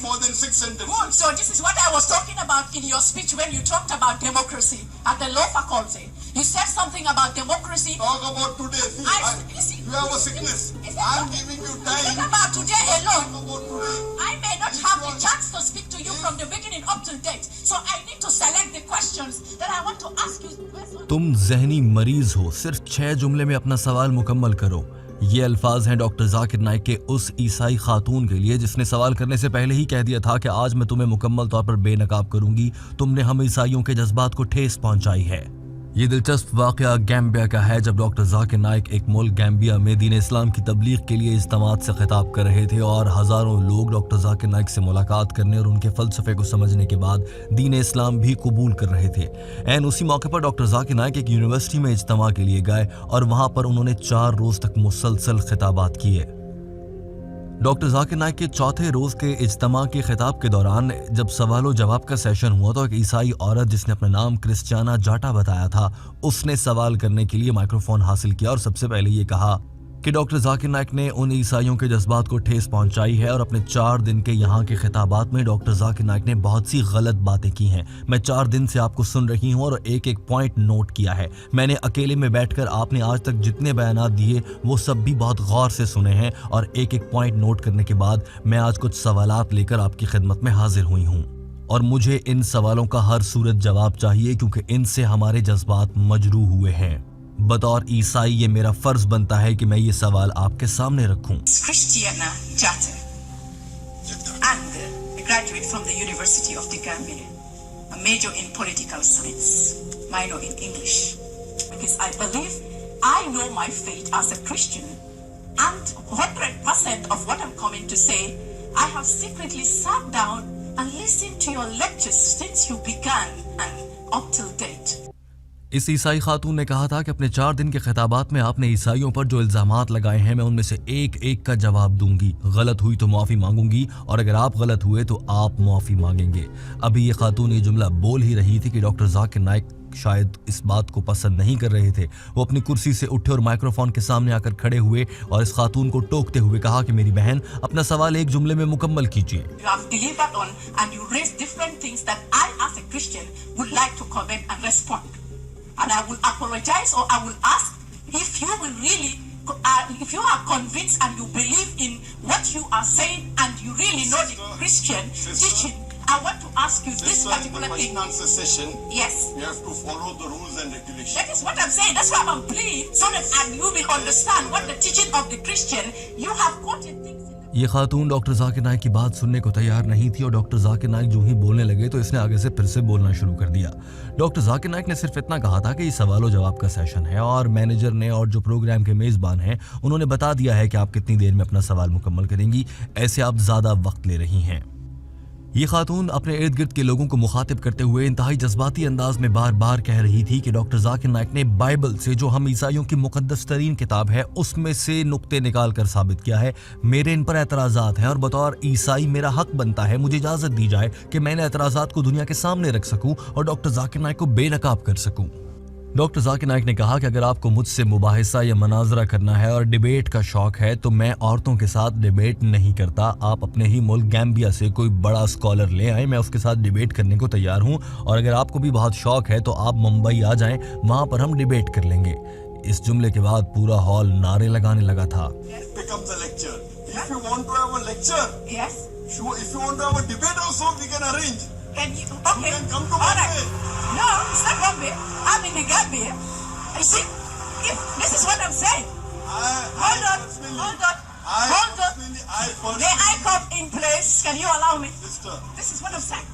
more than 6 sentences. Good. So this is what I was talking about in your speech when you talked about democracy at the law faculty. You said something about democracy. Talk about today. See, you have a sickness. I'm giving you time. Talk about today alone. Talk about today. I may not have the chance to speak to you from the beginning up to date. So I need to select the questions that I want to ask you. तुम जहनी मरीज हो, सिर्फ 6 जुमले में अपना सवाल मुकम्मल करो। ये अल्फाज हैं डॉक्टर जाकिर नाइक के उस ईसाई खातून के लिए जिसने सवाल करने से पहले ही कह दिया था कि आज मैं तुम्हें मुकम्मल तौर पर बेनकाब करूंगी, तुमने हम ईसाइयों के जज्बात को ठेस पहुंचाई है। ये दिलचस्प वाक़या गैम्बिया का है, जब डॉक्टर जाकिर नाइक एक मुल्क गैम्बिया में दीन इस्लाम की तबलीग के लिए इज्तिमात से खिताब कर रहे थे और हज़ारों लोग डॉक्टर जाकिर नाइक से मुलाकात करने और उनके फ़लसफ़े को समझने के बाद दीन इस्लाम भी कबूल कर रहे थे। एन उसी मौके पर डॉक्टर जाकिर नाइक एक यूनिवर्सिटी में इज्तिमा के लिए गए और वहाँ पर उन्होंने 4 रोज़ तक मुसलसल खिताबात किए। डॉक्टर जाकिर नाइक के चौथे रोज़ के इज्तिमा के खिताब के दौरान जब सवाल जवाब का सेशन हुआ तो एक ईसाई औरत जिसने अपना नाम क्रिस्टियाना जाटा बताया था, उसने सवाल करने के लिए माइक्रोफोन हासिल किया और सबसे पहले ये कहा कि डॉक्टर जाकिर नाइक ने उन ईसाइयों के जज्बात को ठेस पहुंचाई है और अपने 4 दिन के यहाँ के खिताबात में डॉक्टर जाकिर नाइक ने बहुत सी गलत बातें की हैं। मैं 4 दिन से आपको सुन रही हूँ और एक एक पॉइंट नोट किया है। मैंने अकेले में बैठकर आपने आज तक जितने बयानात दिए वो सब भी बहुत गौर से सुने हैं और एक एक पॉइंट नोट करने के बाद मैं आज कुछ सवालात लेकर आपकी खिदमत में हाजिर हुई हूँ और मुझे इन सवालों का हर सूरत जवाब चाहिए क्योंकि इनसे हमारे जज्बात मजरूह हुए हैं। बतौर ईसाई ये मेरा फर्ज बनता है कि मैं ये सवाल आपके सामने रखूं। Christiana Jatta, and a graduate from the University of the Gambia, a major in political science, minor in English, because I believe I know my faith as a Christian, and 100% of what I'm coming to say, I have secretly sat down and listened to your lectures since you began and up till date. इस ईसाई खातून ने कहा था कि अपने 4 दिन के खिताबात में आपने ईसाइयों पर जो इल्जामात लगाए हैं मैं उनमें से एक एक का जवाब दूंगी। गलत हुई तो माफ़ी मांगूंगी और अगर आप गलत हुए तो आप माफ़ी मांगेंगे। अभी ये खातून ये जुमला बोल ही रही थी कि डॉक्टर जाकिर नाइक शायद इस बात को पसंद नहीं कर रहे थे। वो अपनी कुर्सी से उठे और माइक्रोफोन के सामने आकर खड़े हुए और इस खातून को टोकते हुए कहा कि मेरी बहन अपना सवाल एक जुमले में मुकम्मल कीजिए। And I will apologize or I will ask if you will really, if you are convinced and you believe in what you are saying and you really know the Christian teaching, I want to ask you this particular thing. In the question answer session, yes, you have to follow the rules and regulations. That is what I'm saying. That's why I'm pleading so that and you will understand what the teaching of the Christian. You have quoted things. ये खातून doctor Zakir Naik की बात सुनने को तैयार नहीं थी और doctor Zakir Naik जो ही बोलने लगे तो इसने आगे से फिर से बोलना शुरू कर दिया। डॉक्टर जाकिर नाइक ने सिर्फ इतना कहा था कि ये सवाल और जवाब का सेशन है और मैनेजर ने और जो प्रोग्राम के मेज़बान हैं उन्होंने बता दिया है कि आप कितनी देर में अपना सवाल मुकम्मल करेंगी, ऐसे आप ज़्यादा वक्त ले रही हैं। ये खातून अपने इर्द गिर्द के लोगों को मुखातिब करते हुए इंतहाई जज्बाती अंदाज में बार बार कह रही थी कि डॉक्टर जाकिर नाइक ने बाइबल से जो हम ईसाइयों की मुकद्दस तरीन किताब है उसमें से नुक्ते निकाल कर साबित किया है। मेरे इन पर एतराज़ात हैं और बतौर ईसाई मेरा हक बनता है, मुझे इजाज़त दी जाए कि मैं इन एतराज़ात को दुनिया के सामने रख सकूँ और डॉक्टर जाकिर नाइक को बेनकाब कर सकूँ। डॉक्टर जाकिर नाइक ने कहा कि अगर आपको मुझसे मुबाहिसा या मनाजरा करना है और डिबेट का शौक है तो मैं औरतों के साथ डिबेट नहीं करता। आप अपने ही मुल्क गैम्बिया से कोई बड़ा स्कॉलर ले आए, मैं उसके साथ डिबेट करने को तैयार हूँ और अगर आपको भी बहुत शौक है तो आप मुंबई आ जाएं, वहाँ पर हम डिबेट कर लेंगे। इस जुमले के बाद पूरा हॉल नारे लगाने लगा था। Can you? Okay. You can come to all right. Bombay. No, it's not Bombay. I'm in the Gambia. You see, if this is what I'm saying. Hold on. May I come in place? Can you allow me? Sister. This is what I'm saying.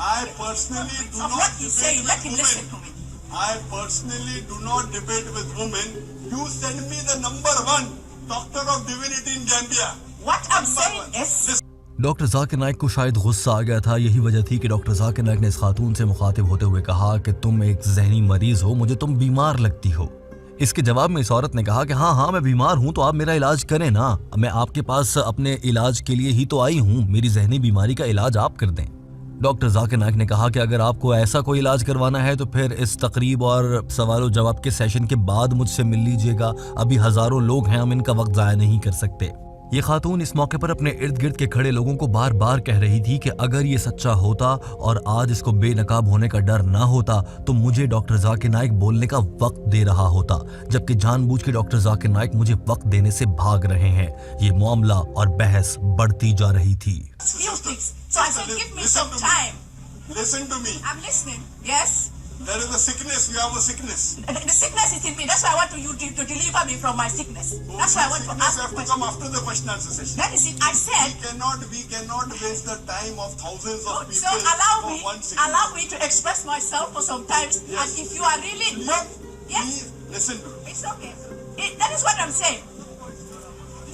I personally do not what you say, debate let with him women. listen to me. I personally do not debate with women. You send me the number 1 doctor of divinity in Gambia. What I'm saying is. Doctor Zakir Naik को शायद गुस्सा आ गया था। यही वजह थी कि doctor Zakir Naik ने इस खातून से मुखातिब होते हुए कहा कि तुम एक जहनी मरीज हो, मुझे तुम बीमार लगती हो। इसके जवाब में इस औरत ने कहा कि हाँ मैं बीमार हूँ तो आप मेरा इलाज करें ना, मैं आपके पास अपने इलाज के लिए ही तो आई हूँ, मेरी जहनी बीमारी का इलाज आप कर दें। डॉक्टर जाकिर नाइक ने कहा कि अगर आपको ऐसा कोई इलाज करवाना है तो फिर इस तकरीब और सवाल जवाब के सेशन के बाद मुझसे मिल लीजिएगा, अभी हज़ारों लोग हैं, हम इनका वक्त ज़ाया नहीं कर सकते। ये खातून इस मौके पर अपने इर्द गिर्द के खड़े लोगों को बार बार कह रही थी कि अगर ये सच्चा होता और आज इसको बेनकाब होने का डर ना होता तो मुझे डॉक्टर जाकिर नाइक बोलने का वक्त दे रहा होता, जबकि जानबूझ के डॉक्टर जाकिर नाइक मुझे वक्त देने से भाग रहे हैं। ये मामला और बहस बढ़ती जा रही थी। So I said, give me some time. Listen to me. I'm listening. Yes. There is a sickness. You have a sickness. The sickness is in me. That's why I want you to deliver me from my sickness. That's why I want to Sickness ask have to questions. come after the question answer session. That is it. I said. We cannot waste the time of thousands of people So for one sickness. allow me to express myself for some times. Yes. And if you are really not, yes, Please listen to me. it's okay. That is what I'm saying.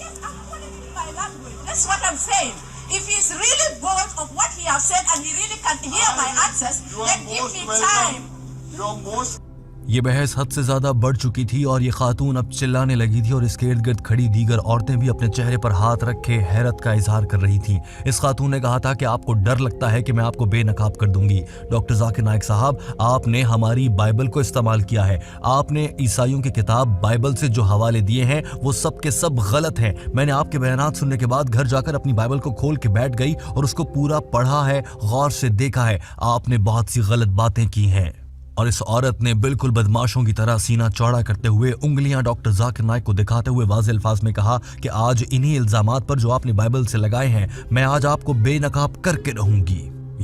Yes, I'm calling it my language. That's what I'm saying. If he's really bored of what he has said and he really can hear my answers, You are then give most me welcome. time. You are most ये बहस हद से ज्यादा बढ़ चुकी थी और ये खातून अब चिल्लाने लगी थी और इसके इर्द गिर्द खड़ी दीगर औरतें भी अपने चेहरे पर हाथ रखे हैरत का इजहार कर रही थीं। इस खातून ने कहा था कि आपको डर लगता है कि मैं आपको बेनकाब कर दूंगी। डॉक्टर जाकिर नाइक साहब, आपने हमारी बाइबल को इस्तेमाल किया है। आपने ईसाइयों की किताब बाइबल से जो हवाले दिए हैं वो सब के सब गलत हैं। मैंने आपके बयानात सुनने के बाद घर जाकर अपनी बाइबल को खोल के बैठ गई और उसको पूरा पढ़ा है, गौर से देखा है। आपने बहुत सी गलत बातें की हैं। और इस औरत ने बिल्कुल बदमाशों की तरह सीना चौड़ा करते हुए उंगलियां डॉक्टर जाकिर नाइक को दिखाते हुए वाज़ेह अल्फाज में कहा कि आज इन्हीं इल्जामात पर जो आपने बाइबल से लगाए हैं, मैं आज आपको बेनकाब करके रहूंगी।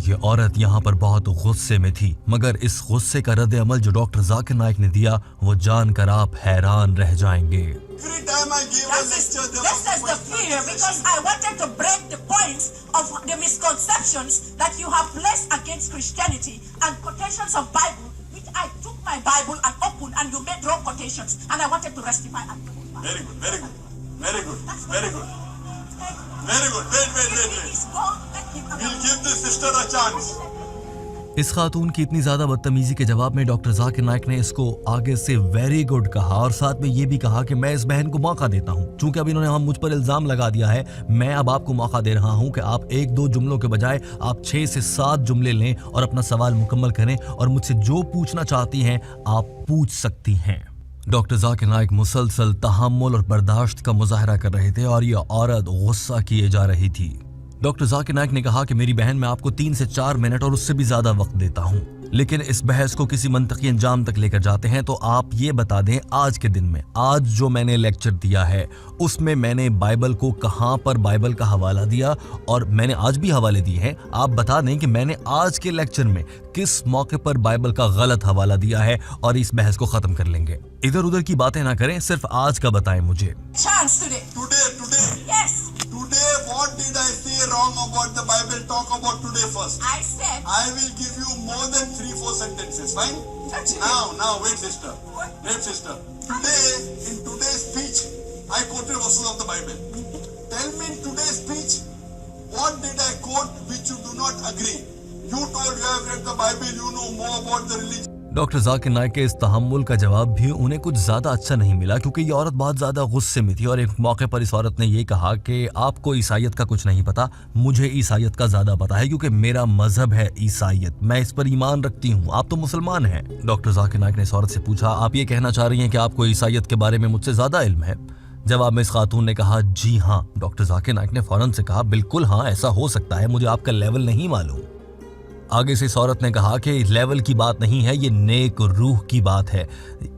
ये औरत यहाँ पर बहुत गुस्से में थी, मगर इस गुस्से का रद्द अमल जो डॉक्टर जाकिर नाइक ने दिया वो जानकर आप हैरान रह जाएंगे। every time I gave a lecture, there This was is the fear because I wanted to break the points of the misconceptions that you have placed against Christianity and quotations of Bible, which I took my Bible and opened and you made wrong quotations and I wanted to rectify and Very good, very good, very good, very good, very good. Wait. We'll give this sister a chance. इस खातून की इतनी ज्यादा बदतमीजी के जवाब में doctor Zakir Naik ने इसको आगे से वेरी गुड कहा और साथ में ये भी कहा कि मैं इस बहन को मौका देता हूँ। चूंकि अब इन्होंने मुझ पर इल्जाम लगा दिया है, मैं अब आपको मौका दे रहा हूँ कि आप 1-2 जुमलों के बजाय आप 6 से 7 जुमले लें और अपना सवाल मुकम्मल करें और मुझसे जो पूछना चाहती हैं आप पूछ सकती हैं। डॉक्टर जाकिर नाइक मुसलसल तहम्मुल और बर्दाश्त का मुजाहरा कर रहे थे और ये औरत गुस्सा किए जा रही थी। डॉक्टर जाकिर नाइक ने कहा कि मेरी बहन, मैं आपको 3 से 4 मिनट और उससे भी ज्यादा वक्त देता हूं, लेकिन इस बहस को किसी मंतकी अंजाम तक लेकर जाते हैं तो आप ये बता दें आज के दिन में, आज जो मैंने लेक्चर दिया है उसमें मैंने बाइबल को कहां पर बाइबल का हवाला दिया और मैंने आज भी हवाले दिए हैं। आप बता दें कि मैंने आज के लेक्चर में किस मौके पर बाइबल का गलत हवाला दिया है और इस बहस को खत्म कर लेंगे। इधर उधर की बातें ना करें, सिर्फ आज का बताएं मुझे। chance today. Today. Yes, Today, what did I say wrong about the Bible? Talk about today first. I said. I will give you more than 3-4 sentences. Fine? That's it. Now, wait, sister. Today, in today's speech, I quoted verses of the Bible. Tell me in today's speech, what did I quote which you do not agree? You told you have read the Bible, you know more about the religion. Doctor Zakir Naik के इस तहम्मुल का जवाब भी उन्हें कुछ ज्यादा अच्छा नहीं मिला क्योंकि ये औरत बहुत ज्यादा गुस्से में थी और एक मौके पर इस औरत ने ये कहा कि आपको ईसाइयत का कुछ नहीं पता, मुझे ईसाइयत का ज्यादा पता है क्योंकि मेरा मजहब है ईसाइयत, मैं इस पर ईमान रखती हूँ, आप तो मुसलमान हैं। डॉक्टर जाकिर नाइक ने इस औरत से पूछा, आप ये कहना चाह रही हैं कि आपको ईसाइयत के बारे में मुझसे ज्यादा इल्म है? जवाब में इस खातून ने कहा, जी हाँ। डॉक्टर जाकिर नाइक ने फौरन से कहा, बिल्कुल हाँ, ऐसा हो सकता है, मुझे आपका लेवल नहीं मालूम। आगे से इस औरत ने कहा कि लेवल की बात नहीं है, ये नेक रूह की बात है।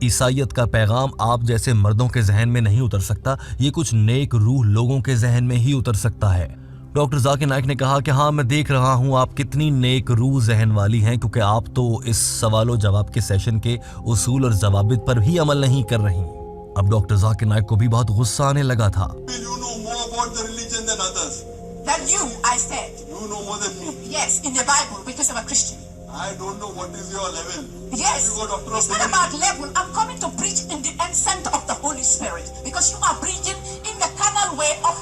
ईसाइयत का पैगाम आप जैसे मर्दों के जहन में नहीं उतर सकता, ये कुछ नेक रूह लोगों के जहन में ही उतर सकता है। डॉक्टर जाकिर नाइक ने कहा कि हाँ, मैं देख रहा हूँ आप कितनी नेक रूह जहन वाली हैं क्योंकि आप तो इस सवालों जवाब के सेशन के उसूल और जवाबित पर भी अमल नहीं कर रही। अब डॉक्टर जाकिर नाइक को भी बहुत गुस्सा आने लगा था। You know more about the religion than others. Than you, I said. You know more than me. Yes, in the Bible, because I'm a Christian. I don't know what is your level. Yes, You got doctor of it's not divinity. about level. I'm coming to preach in the center of the Holy Spirit because you are preaching in the carnal way of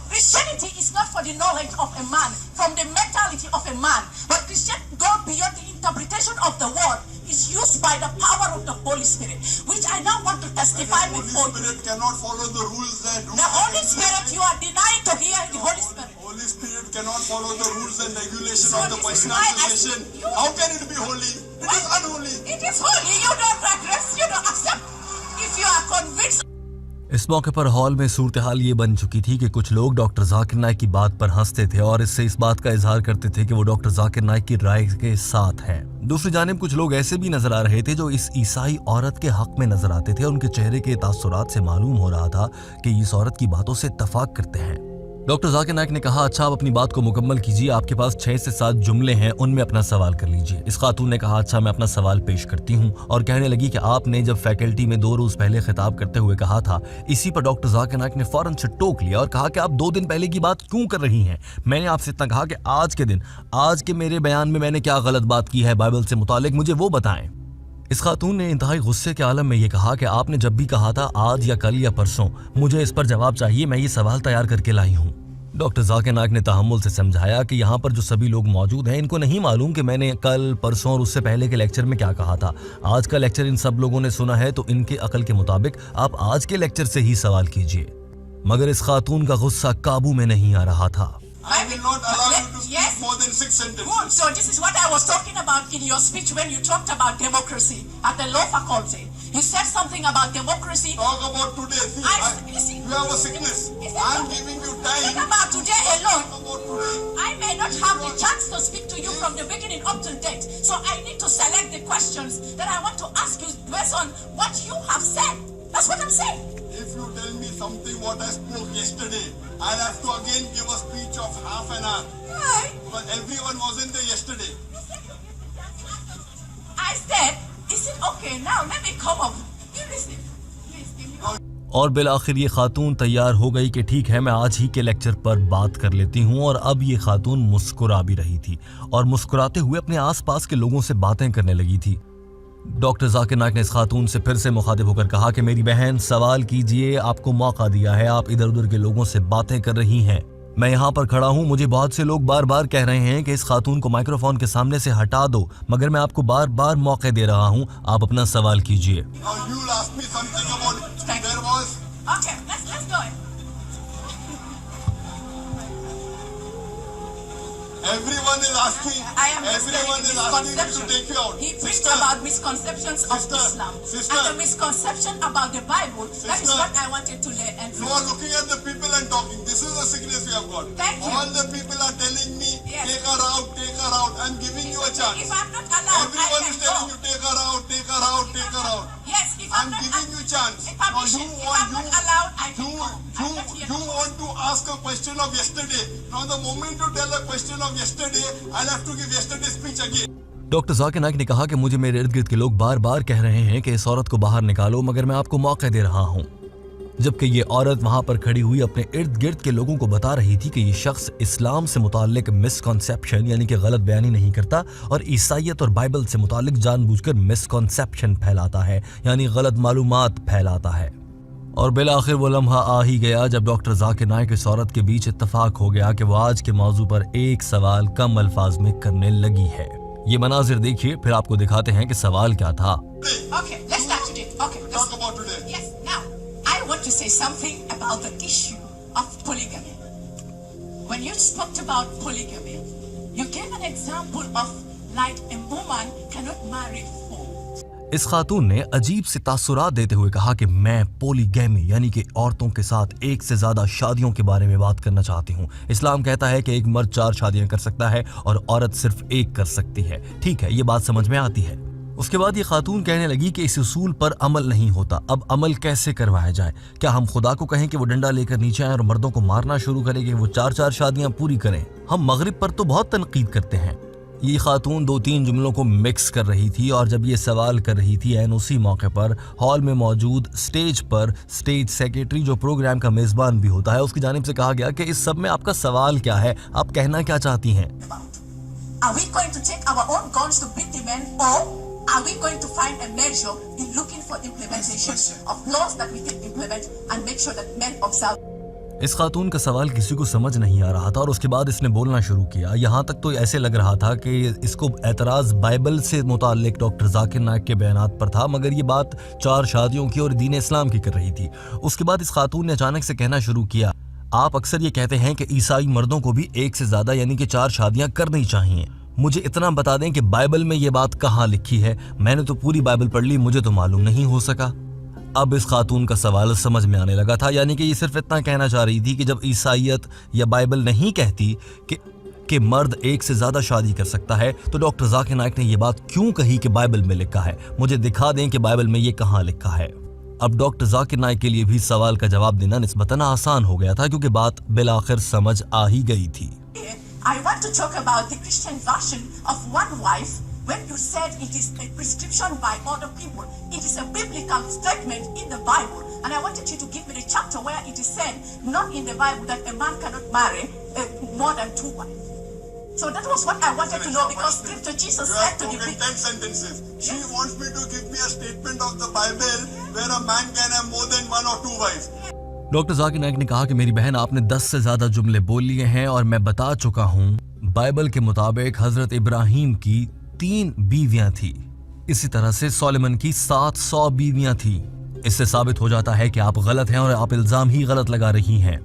Christianity is not for the knowledge of a man, from the mentality of a man, but Christianity goes beyond the interpretation of the word. Is used by the power of the Holy Spirit, which I now want to testify The before Holy you. Spirit cannot follow the rules and The Holy Spirit, you are denying to hear the Holy Spirit. Holy Spirit cannot follow the rules and regulations So of the this question is why answer I- session. you- How can it be holy? It is unholy. It is holy. You don't regress. You don't accept. If you are convinced. इस मौके पर hall में सूरत हाल ये बन चुकी थी कि कुछ लोग डॉक्टर जाकिर नाइक की बात पर हंसते थे और इससे इस बात का इजहार करते थे कि वो डॉक्टर जाकिर नाइक की राय के साथ हैं। दूसरी जानिब कुछ लोग ऐसे भी नजर आ रहे थे जो इस ईसाई औरत के हक में नजर आते थे। उनके चेहरे के तासुरात से मालूम हो रहा था कि इस औरत की बातों से इत्तफाक करते हैं। डॉक्टर जाकिर नाइक ने कहा, अच्छा आप अपनी बात को मुकम्मल कीजिए, आपके पास 6 से 7 जुमले हैं, उनमें अपना सवाल कर लीजिए। इस खातून ने कहा, अच्छा मैं अपना सवाल पेश करती हूँ, और कहने लगी कि आपने जब फैकल्टी में 2 रोज पहले खिताब करते हुए कहा था। इसी पर डॉक्टर जाकिर नाइक ने फौरन से टोक लिया और कहा कि आप 2 दिन पहले की बात क्यों कर रही हैं? मैंने आपसे इतना कहा कि आज के दिन, आज के मेरे बयान में मैंने क्या गलत बात की है बाइबल से मुतालिक, मुझे वो बताएं। इस खातून ने इंतहाई गुस्से के आलम में ये कहा कि आपने जब भी कहा था आज या कल या परसों, मुझे इस पर जवाब चाहिए, मैं ये सवाल तैयार करके लाई हूँ। डॉक्टर जाकिर नाइक ने तहम्मुल से समझाया कि यहाँ पर जो सभी लोग मौजूद हैं इनको नहीं मालूम कि मैंने कल, परसों और उससे पहले के लेक्चर में क्या कहा था। आज का लेक्चर इन सब लोगों ने सुना है, तो इनके अकल के मुताबिक आप आज के लेक्चर से ही सवाल कीजिए। मगर इस खातून का गुस्सा काबू में नहीं आ रहा था। I will not allow you to speak more than 6 sentences. Good. So this is what I was talking about in your speech when you talked about democracy at the law faculty. You said something about democracy. Talk about today. See, you have a sickness. I am giving you time. Think about today alone. Talk about today. I may not have the chance to speak to you from the beginning up to date. So I need to select the questions that I want to ask you based on what you have said. That's what I'm saying. If you tell me something what I spoke yesterday, I'll have to again give a speech of half an hour. Right. But everyone wasn't there yesterday. I said, is it okay now? Let me come up. You listen. Please give me. और bill आखिर ये खातून तैयार हो गई कि ठीक है मैं आज ही के लेक्चर पर बात कर लेती हूँ। और अब ये खातून मुस्कुरा भी रही थी और मुस्कुराते हुए अपने आसपास के लोगों से बातें करने लगी थी। डॉक्टर जाकिर नाइक ने इस खातून से फिर से मुखातिब होकर कहा कि मेरी बहन सवाल कीजिए, आपको मौका दिया है, आप इधर उधर के लोगों से बातें कर रही हैं। मैं यहाँ पर खड़ा हूँ, मुझे बहुत से लोग बार बार कह रहे हैं कि इस खातून को माइक्रोफोन के सामने से हटा दो, मगर मैं आपको बार बार मौके दे रहा हूँ, आप अपना सवाल कीजिए। Okay, let's go. Everyone is asking. Everyone is asking you to take you out. He preached about misconceptions of Islam and the misconception about the Bible. That is what I wanted to learn. And you are looking at the people and talking. This is the sickness we have got. Thank you. All the people are telling me, take her out, take her out. I'm giving you a chance. If I'm not allowed, everyone I is can telling go. you, take her out, take her out, take her out. Yes, if I'm giving you a chance. If I'm not allowed, I can go. You want to ask a question of yesterday. Now the moment you tell a question of yesterday, I'll have to give yesterday's speech again. Doctor Zakir Naik ने कहा कि मुझे मेरे इर्द गिर्द के लोग बार बार कह रहे हैं कि इस औरत को बाहर निकालो, मगर मैं आपको मौका दे रहा हूँ। जबकि ये औरत वहां पर खड़ी हुई अपने इर्द गिर्द के लोगों को बता रही थी कि ये शख्स इस्लाम से मुतालिक मिसकॉन्सेप्शन यानी कि गलत बयानी नहीं करता और ईसाइयत और बाइबल से मुतालिक जानबूझकर मिसकॉन्सेप्शन फैलाता है, यानी गलत मालूमात फैलाता है। और बिल आखिर वो लम्हा आ ही गया जब डॉक्टर जाकिर नाइक इस औरत के बीच इत्तफाक हो गया कि वो आज के मौजू पर एक सवाल कम अल्फाज में करने लगी है। ये मनाजिर देखिए, फिर आपको दिखाते हैं कि सवाल क्या था। Okay, let's start today. Okay, Talk about today. Yes, now I want to say something about the issue of polygamy. When you spoke about polygamy, you gave an example of like a woman cannot marry four. इस खातून ने अजीब से तासुरात देते हुए कहा कि मैं polygamy यानी कि औरतों के साथ एक से ज्यादा शादियों के बारे में बात करना चाहती हूँ। इस्लाम कहता है कि एक मर्द 4 शादियां कर सकता है और औरत सिर्फ 1 कर सकती है। ठीक है, ये बात समझ में आती है। उसके बाद ये खातून कहने लगी कि इस उसूल पर अमल नहीं होता, अब अमल कैसे करवाया जाए? क्या हम खुदा को कहें कि वो डंडा लेकर नीचे आए और मर्दों को मारना शुरू करें कि वो 4-4 शादियां पूरी करें? हम मगरिब पर तो बहुत तनकीद करते हैं। ये खातून 2-3 जुमलों को मिक्स कर रही थी और जब ये सवाल कर रही थी एन उसी मौके पर हॉल में मौजूद स्टेज पर स्टेज सेक्रेटरी जो प्रोग्राम का मेजबान भी होता है उसकी जानिब से कहा गया कि इस सब में आपका सवाल क्या है, आप कहना क्या चाहती हैं? Are we going to take our own guns to beat the men, or are we going to find a measure in looking for implementation of laws that we can implement and make sure that men observe? इस खातून का सवाल किसी को समझ नहीं आ रहा था और उसके बाद इसने बोलना शुरू किया। यहाँ तक तो ऐसे लग रहा था कि इसको एतराज़ बाइबल से मुताल्लिक डॉक्टर जाकिर नाइक के बयानात पर था, मगर ये बात 4 शादियों की और दीन इस्लाम की कर रही थी। उसके बाद इस खातून ने अचानक से कहना शुरू किया, आप अक्सर ये कहते हैं कि ईसाई मर्दों को भी 1 से ज़्यादा यानी कि 4 शादियाँ करनी चाहिए। मुझे इतना बता दें कि बाइबल में ये बात कहाँ लिखी है? मैंने तो पूरी बाइबल पढ़ ली, मुझे तो मालूम नहीं हो सका। अब इस खातून का सवाल समझ में आने लगा था, यानी कि ये सिर्फ इतना कहना चाह रही थी कि जब ईसाईयत या बाइबल नहीं कहती कि मर्द एक से ज्यादा शादी कर सकता है, तो डॉक्टर जाकिर नाइक ने ये बात क्यों कही कि बाइबल में लिखा है? मुझे दिखा दें कि बाइबल में ये कहाँ लिखा है। अब डॉक्टर जाकिर नाइक के लिए भी सवाल का जवाब देना निस्बतन आसान हो गया था, क्योंकि बात बिलाखिर समझ आ ही गई थी। I want to talk about the Christian version of one wife. When you said it is a prescription by other people, it is a biblical statement in the Bible. And I wanted you to give me the chapter where it is said, not in the Bible, that a man cannot marry more than 2 wives. So that was what I wanted to know, because scripture Jesus said to the people. 10 sentences. She wants me to give me a statement of the Bible where a man can have more than 1 or 2 wives. Doctor Zakir Naik ने कहा कि मेरी बहन, आपने 10 से ज्यादा जुमले बोल लिए हैं और मैं बता चुका हूँ, बाइबल के मुताबिक हजरत इब्राहिम की 3 बीवियां थी, इसी तरह से सोलेमन की 700 बीवियां थी। इससे साबित हो जाता है कि आप गलत हैं और आप इल्जाम ही गलत लगा रही हैं,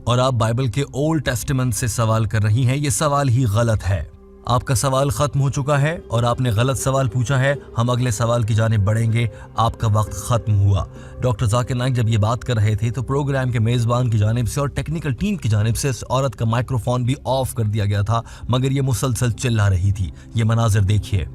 और आप बाइबल के ओल्ड टेस्टामेंट से सवाल कर रही हैं। ये सवाल ही गलत है। आपका सवाल खत्म हो चुका है और आपने गलत सवाल पूछा है। हम अगले सवाल की जानिब बढ़ेंगे। आपका वक्त खत्म हुआ। डॉक्टर जाकिर नाइक जब ये बात कर रहे थे तो प्रोग्राम के मेजबान की जानिब से और टेक्निकल टीम की जानिब से इस औरत का माइक्रोफोन भी ऑफ कर दिया गया था, मगर ये मुसलसल चिल्ला रही थी। ये मनाजिर देखिए।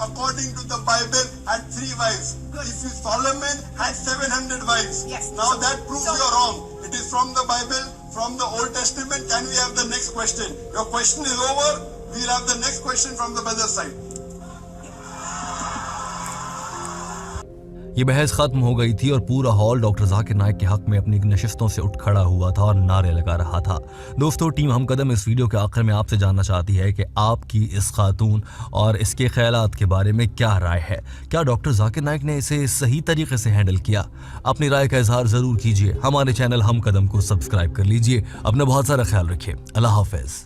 According to the Bible, had 3 wives. If you Solomon had 700 wives. Yes. Now that proves you're wrong. It is from the Bible, from the Old Testament. Can we have the next question? Your question is over. We'll have the next question from the brother side. ये बहस खत्म हो गई थी और पूरा hall doctor Zakir Naik के हक में अपनी नशिस्तों से उठ खड़ा हुआ था और नारे लगा रहा था। दोस्तों, टीम हम कदम इस वीडियो के आखिर में आपसे जानना चाहती है कि आपकी इस खातून और इसके ख्यालात के बारे में क्या राय है। क्या डॉक्टर जाकिर नाइक ने इसे सही तरीके से हैंडल किया? अपनी राय का इजहार जरूर कीजिए। हमारे चैनल हम कदम को सब्सक्राइब कर लीजिए। अपना बहुत सारा ख्याल रखिए। अल्लाह हाफिज।